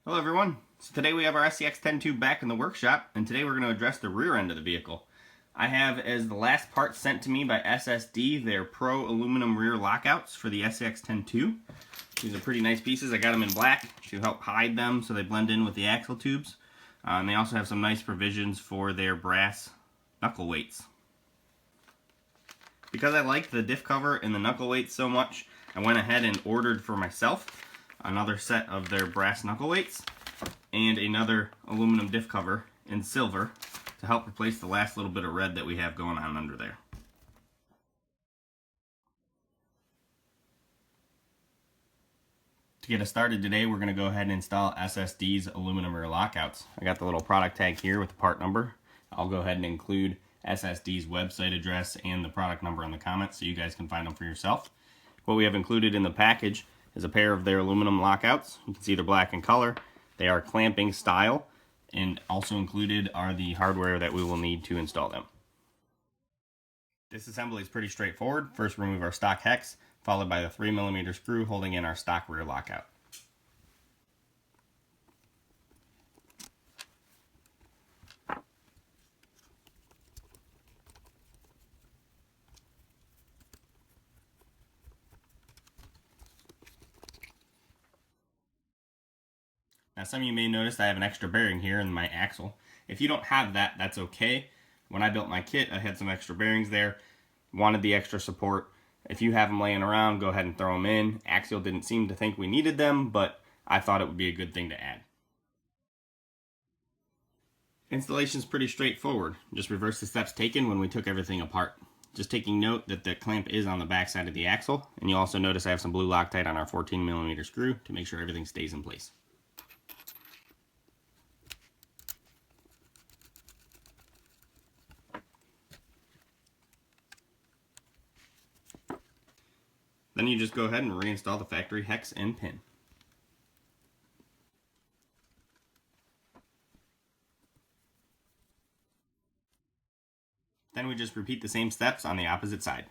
Hello everyone. So today we have our SCX10.2 back in the workshop, and today we're going to address the rear end of the vehicle. I have as the last part sent to me by SSD their Pro aluminum rear lockouts for the SCX10.2. These are pretty nice pieces. I got them in black to help hide them so they blend in with the axle tubes. And they also have some nice provisions for their brass knuckle weights. Because I liked the diff cover and the knuckle weights so much, I went ahead and ordered for myself another set of their brass knuckle weights and another aluminum diff cover in silver to help replace the last little bit of red that we have going on under there. To get us started today, we're going to go ahead and install SSD's aluminum rear lockouts. I got the little product tag here with the part number. I'll go ahead and include SSD's website address and the product number in the comments so you guys can find them for yourself. What we have included in the package is a pair of their aluminum lockouts. You can see they're black in color. They are clamping style, and also included are the hardware that we will need to install them. Disassembly is pretty straightforward. First remove our stock hex, followed by the 3mm screw holding in our stock rear lockout. Now some of you may notice I have an extra bearing here in my axle. If you don't have that, that's okay. When I built my kit, I had some extra bearings there, wanted the extra support. If you have them laying around, go ahead and throw them in. Axial didn't seem to think we needed them, but I thought it would be a good thing to add. Installation is pretty straightforward. Just reverse the steps taken when we took everything apart. Just taking note that the clamp is on the back side of the axle, and you'll also notice I have some blue Loctite on our 14mm screw to make sure everything stays in place. Then you just go ahead and reinstall the factory hex and pin. Then we just repeat the same steps on the opposite side.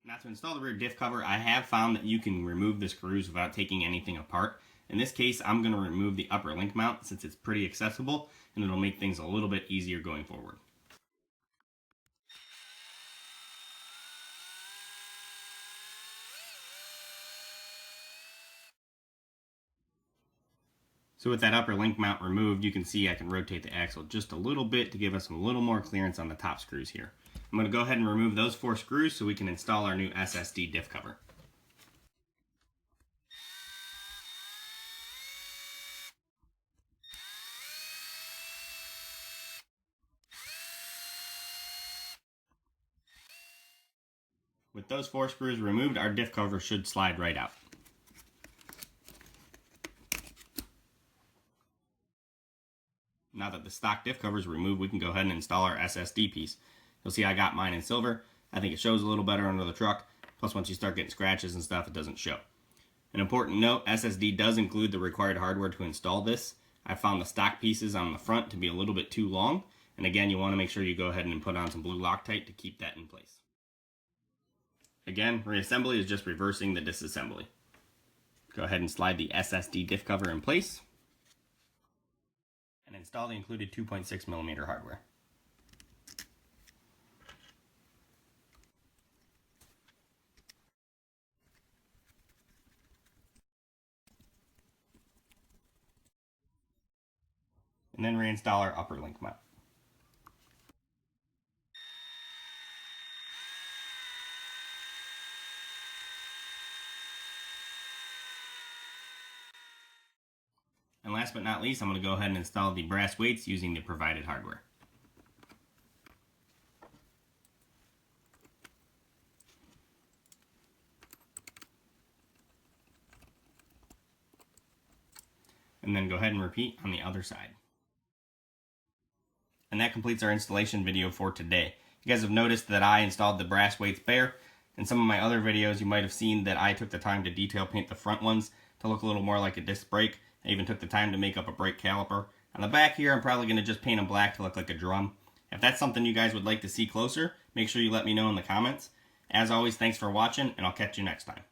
Now to install the rear diff cover, I have found that you can remove the screws without taking anything apart. In this case, I'm going to remove the upper link mount since it's pretty accessible and it'll make things a little bit easier going forward. So with that upper link mount removed, you can see I can rotate the axle just a little bit to give us a little more clearance on the top screws here. I'm going to go ahead and remove those 4 screws so we can install our new SSD diff cover. With those 4 screws removed, our diff cover should slide right out. Now that the stock diff cover is removed, we can go ahead and install our SSD piece. You'll see I got mine in silver. I think it shows a little better under the truck. Plus, once you start getting scratches and stuff, it doesn't show. An important note, SSD does include the required hardware to install this. I found the stock pieces on the front to be a little bit too long. And again, you want to make sure you go ahead and put on some blue Loctite to keep that in place. Again, reassembly is just reversing the disassembly. Go ahead and slide the SSD diff cover in place and install the included 2.6mm hardware. And then reinstall our upper link mount. And last but not least, I'm going to go ahead and install the brass weights using the provided hardware. and then go ahead and repeat on the other side. And that completes our installation video for today. You guys have noticed that I installed the brass weights bare. In some of my other videos, you might have seen that I took the time to detail paint the front ones to look a little more like a disc brake. I even took the time to make up a brake caliper. On the back here, I'm probably going to just paint them black to look like a drum. If that's something you guys would like to see closer, make sure you let me know in the comments. As always, thanks for watching, and I'll catch you next time.